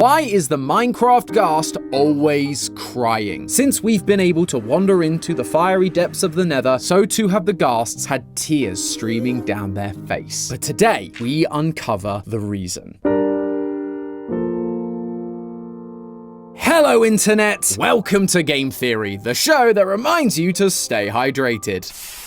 Why is the Minecraft ghast always crying? Since we've been able to wander into the fiery depths of the Nether, so too have the ghasts had tears streaming down their face. But today, we uncover the reason. Hello, Internet! Welcome to Game Theory, the show that reminds you to stay hydrated.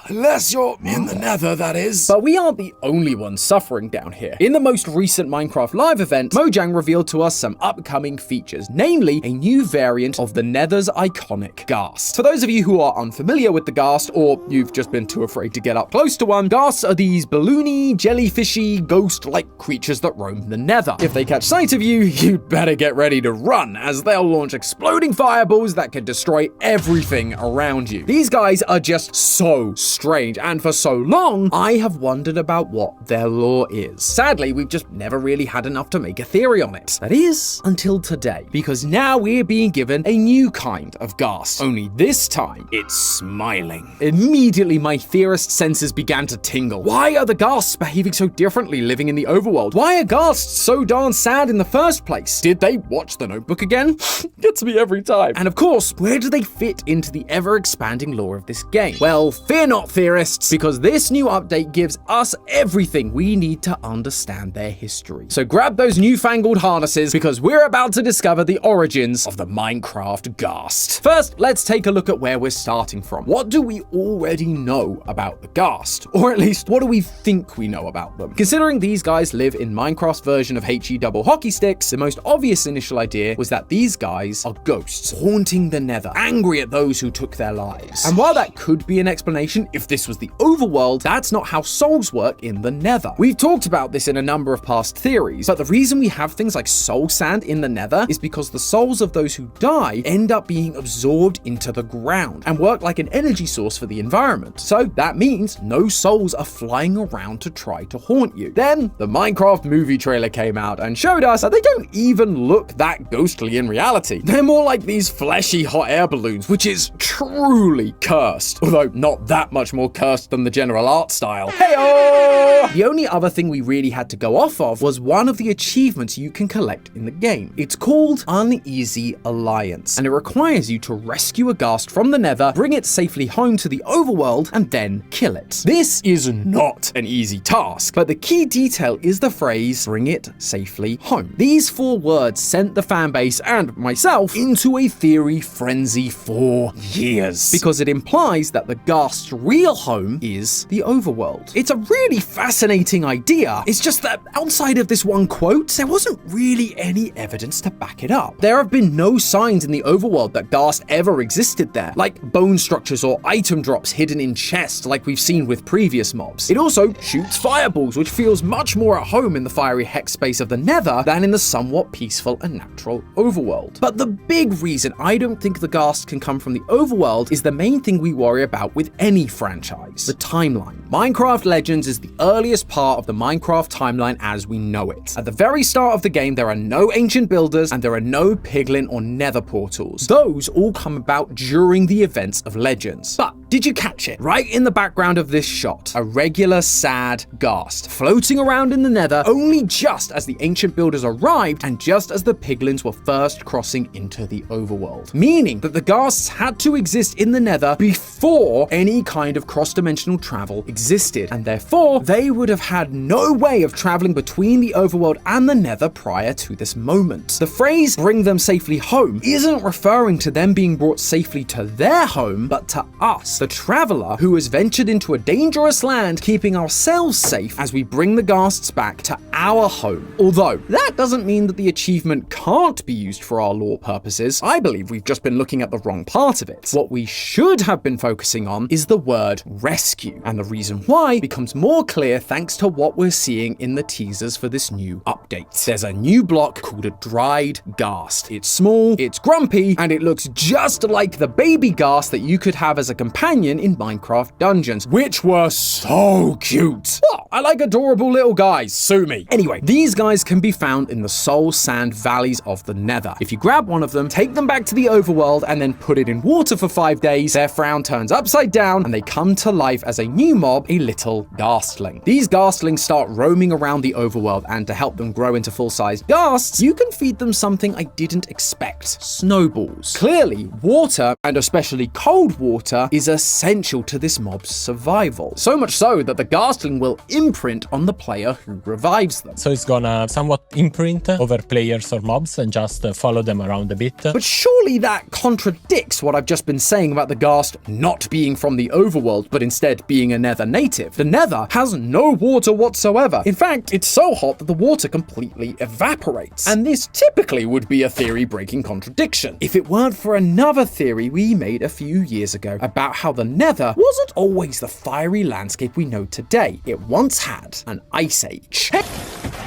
Unless you're in the Nether, that is. But we aren't the only ones suffering down here. In the most recent Minecraft Live event, Mojang revealed to us some upcoming features, namely a new variant of the Nether's iconic ghast. For those of you who are unfamiliar with the ghast, or you've just been too afraid to get up close to one, ghasts are these balloony, jellyfishy, ghost-like creatures that roam the Nether. If they catch sight of you, you'd better get ready to run, as they'll launch exploding fireballs that can destroy everything around you. These guys are just so strange, and for so long, I have wondered about what their lore is. Sadly, we've just never really had enough to make a theory on it. That is, until today, because now we're being given a new kind of ghast. Only this time, it's smiling. Immediately, my theorist senses began to tingle. Why are the ghasts behaving so differently living in the overworld? Why are ghasts so darn sad in the first place? Did they watch The Notebook again? Gets me every time. And of course, where do they fit into the ever-expanding lore of this game? Well, fear not, theorists, because this new update gives us everything we need to understand their history. So grab those newfangled harnesses, because we're about to discover the origins of the Minecraft ghast. First, let's take a look at where we're starting from. What do we already know about the ghast? Or at least, what do we think we know about them? Considering these guys live in Minecraft's version of HE double hockey sticks, the most obvious initial idea was that these guys are ghosts haunting the Nether, angry at those who took their lives. And while that could be an explanation if this was the overworld, that's not how souls work in the Nether. We've talked about this in a number of past theories, but the reason we have things like soul sand in the Nether is because the souls of those who die end up being absorbed into the ground and work like an energy source for the environment. So that means no souls are flying around to try to haunt you. Then the Minecraft movie trailer came out and showed us that they don't even look that ghostly in reality. They're more like these fleshy hot air balloons, which is truly cursed, although not that much more cursed than the general art style. Heyo! The only other thing we really had to go off of was one of the achievements you can collect in the game. It's called Uneasy Alliance, and it requires you to rescue a ghast from the Nether, bring it safely home to the overworld, and then kill it. This is not an easy task, but the key detail is the phrase, bring it safely home. These 4 words sent the fanbase and myself into a theory frenzy for years, because it implies that the ghast's real home is the overworld. It's a really fascinating idea. It's just that outside of this one quote, there wasn't really any evidence to back it up. There have been no signs in the overworld that ghast ever existed there, like bone structures or item drops hidden in chests like we've seen with previous mobs. It also shoots fireballs, which feels much more at home in the fiery hex space of the Nether than in the somewhat peaceful and natural overworld. But the big reason I don't think the ghast can come from the overworld is the main thing we worry about with any franchise, the timeline. Minecraft Legends is the earliest part of the Minecraft timeline as we know it. At the very start of the game, there are no ancient builders and there are no piglin or nether portals. Those all come about during the events of Legends. But did you catch it? Right in the background of this shot, a regular sad ghast floating around in the Nether only just as the ancient builders arrived and just as the piglins were first crossing into the overworld. Meaning that the ghasts had to exist in the Nether before any kind of cross-dimensional travel existed, and therefore they would have had no way of traveling between the overworld and the Nether prior to this moment. The phrase bring them safely home isn't referring to them being brought safely to their home, but to us, the traveler who has ventured into a dangerous land, keeping ourselves safe as we bring the ghasts back to our home. Although that doesn't mean that the achievement can't be used for our lore purposes. I believe we've just been looking at the wrong part of it. What we should have been focusing on is the word rescue, and the reason why becomes more clear thanks to what we're seeing in the teasers for this new update. There's a new block called a dried ghast. It's small, it's grumpy, and it looks just like the baby ghast that you could have as a companion companion in Minecraft dungeons, which were so cute. What? I like adorable little guys. Sue me. Anyway, these guys can be found in the soul sand valleys of the Nether. If you grab one of them, take them back to the overworld, and then put it in water for 5 days, their frown turns upside down, and they come to life as a new mob, a little ghastling. These ghastlings start roaming around the overworld, and to help them grow into full-sized ghasts, you can feed them something I didn't expect: snowballs. Clearly, water, and especially cold water, is essential to this mob's survival. So much so that the ghastling will imprint on the player who revives them. So it's gonna somewhat imprint over players or mobs and just follow them around a bit. But surely that contradicts what I've just been saying about the ghast not being from the overworld, but instead being a Nether native. The Nether has no water whatsoever. In fact, it's so hot that the water completely evaporates. And this typically would be a theory-breaking contradiction, if it weren't for another theory we made a few years ago about how the Nether wasn't always the fiery landscape we know today. It once had an ice age.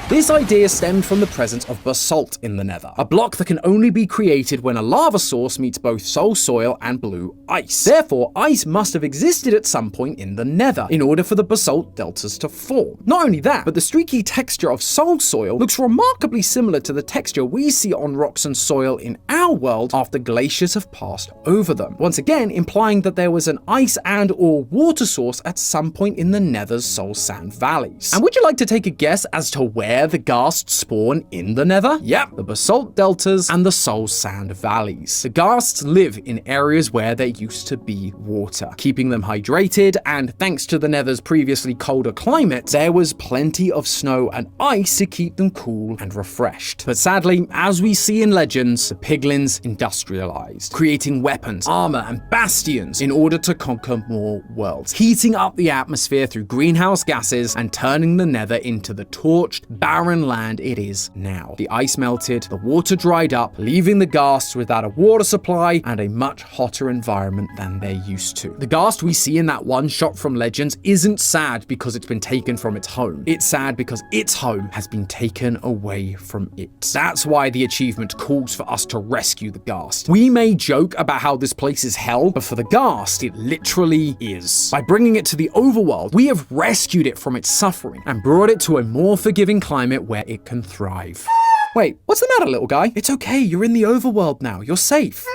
This idea stemmed from the presence of basalt in the Nether, a block that can only be created when a lava source meets both soul soil and blue ice. Therefore, ice must have existed at some point in the Nether in order for the basalt deltas to form. Not only that, but the streaky texture of soul soil looks remarkably similar to the texture we see on rocks and soil in our world after glaciers have passed over them, once again implying that there was an ice and or water source at some point in the Nether's soul sand valleys. And would you like to take a guess as to where the ghasts spawn in the Nether? Yep, the basalt deltas and the soul sand valleys. The ghasts live in areas where there used to be water, keeping them hydrated, and thanks to the Nether's previously colder climate, there was plenty of snow and ice to keep them cool and refreshed. But sadly, as we see in legends, the piglins industrialized, creating weapons, armor, and bastions in order to conquer more worlds, heating up the atmosphere through greenhouse gases and turning the Nether into the torched, barren land it is now. The ice melted, the water dried up, leaving the ghasts without a water supply and a much hotter environment than they're used to. The ghast we see in that one shot from Legends isn't sad because it's been taken from its home. It's sad because its home has been taken away from it. That's why the achievement calls for us to rescue the ghast. We may joke about how this place is hell, but for the ghast, it literally is. By bringing it to the overworld, we have rescued it from its suffering and brought it to a more forgiving climate where it can thrive. Wait, what's the matter, little guy? It's okay, you're in the overworld now, you're safe.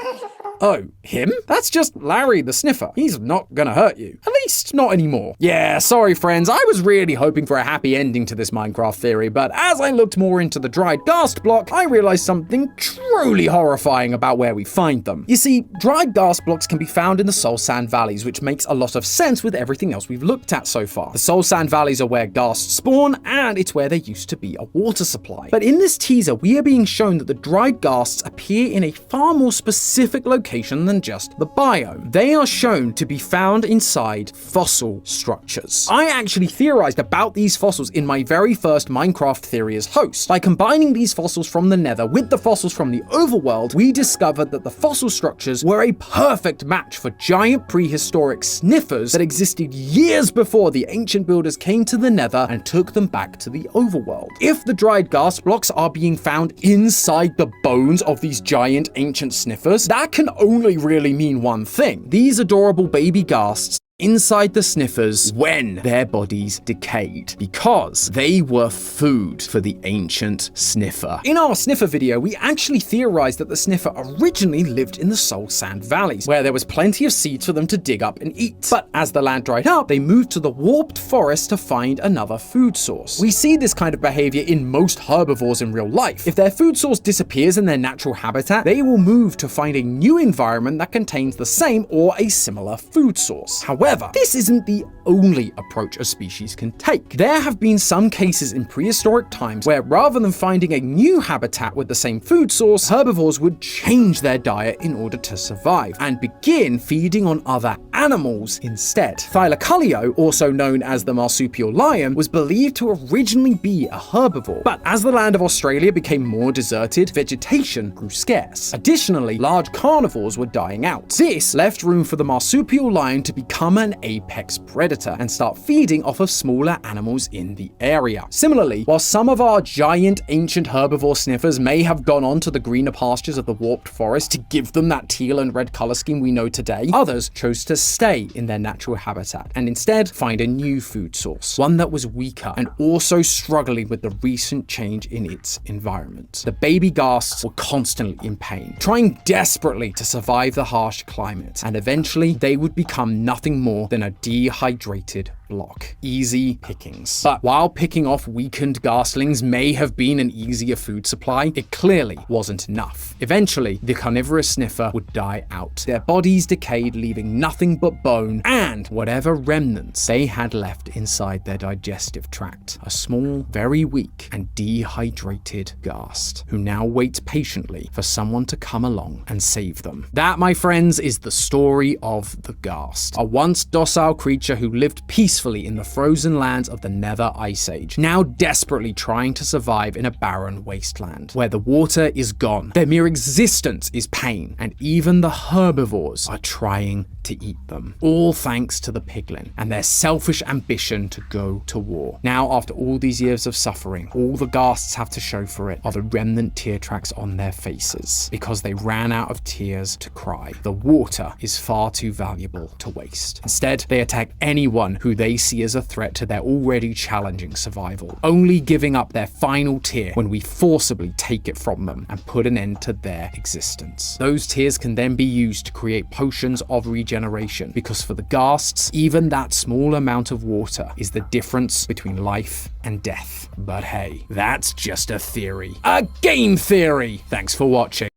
Oh, him? That's just Larry the Sniffer. He's not gonna hurt you. At least, not anymore. Yeah, sorry friends, I was really hoping for a happy ending to this Minecraft theory, but as I looked more into the dried ghast block, I realized something truly horrifying about where we find them. You see, dried ghast blocks can be found in the soul sand valleys, which makes a lot of sense with everything else we've looked at so far. The soul sand valleys are where ghasts spawn, and it's where there used to be a water supply. But in this teaser, we are being shown that the dried ghasts appear in a far more specific location than just the biome. They are shown to be found inside fossil structures. I actually theorized about these fossils in my very first Minecraft theory as host. By combining these fossils from the Nether with the fossils from the overworld, we discovered that the fossil structures were a perfect match for giant prehistoric sniffers that existed years before the ancient builders came to the Nether and took them back to the overworld. If the dried ghast blocks are being found inside the bones of these giant ancient sniffers, that can only really mean one thing. These adorable baby ghasts inside the sniffers when their bodies decayed, because they were food for the ancient sniffer. In our sniffer video, we actually theorized that the sniffer originally lived in the soul sand valleys, where there was plenty of seeds for them to dig up and eat. But as the land dried up, they moved to the warped forest to find another food source. We see this kind of behavior in most herbivores in real life. If their food source disappears in their natural habitat, they will move to find a new environment that contains the same or a similar food source. However, this isn't the only approach a species can take. There have been some cases in prehistoric times where rather than finding a new habitat with the same food source, herbivores would change their diet in order to survive and begin feeding on other animals instead. Thylacoleo, also known as the marsupial lion, was believed to originally be a herbivore, but as the land of Australia became more deserted, vegetation grew scarce. Additionally, large carnivores were dying out. This left room for the marsupial lion to become an apex predator and start feeding off of smaller animals in the area. Similarly, while some of our giant ancient herbivore sniffers may have gone on to the greener pastures of the warped forest to give them that teal and red color scheme we know today, others chose to stay in their natural habitat and instead find a new food source, one that was weaker and also struggling with the recent change in its environment. The baby ghasts were constantly in pain, trying desperately to survive the harsh climate, and eventually they would become nothing more than a dehydrated block. Easy pickings. But while picking off weakened ghaslings may have been an easier food supply, it clearly wasn't enough. Eventually, the carnivorous sniffer would die out. Their bodies decayed, leaving nothing but bone and whatever remnants they had left inside their digestive tract. A small, very weak, and dehydrated ghast, who now waits patiently for someone to come along and save them. That, my friends, is the story of the ghast, a once docile creature who lived peacefully in the frozen lands of the Nether Ice Age, now desperately trying to survive in a barren wasteland, where the water is gone, their mere existence is pain, and even the herbivores are trying to eat them. All thanks to the piglin and their selfish ambition to go to war. Now, after all these years of suffering, all the ghasts have to show for it are the remnant tear tracks on their faces, because they ran out of tears to cry. The water is far too valuable to waste. Instead, they attack anyone who they see as a threat to their already challenging survival, only giving up their final tear when we forcibly take it from them and put an end to their existence. Those tears can then be used to create potions of regeneration, because for the ghasts, even that small amount of water is the difference between life and death. But hey, that's just a theory. A game theory! Thanks for watching.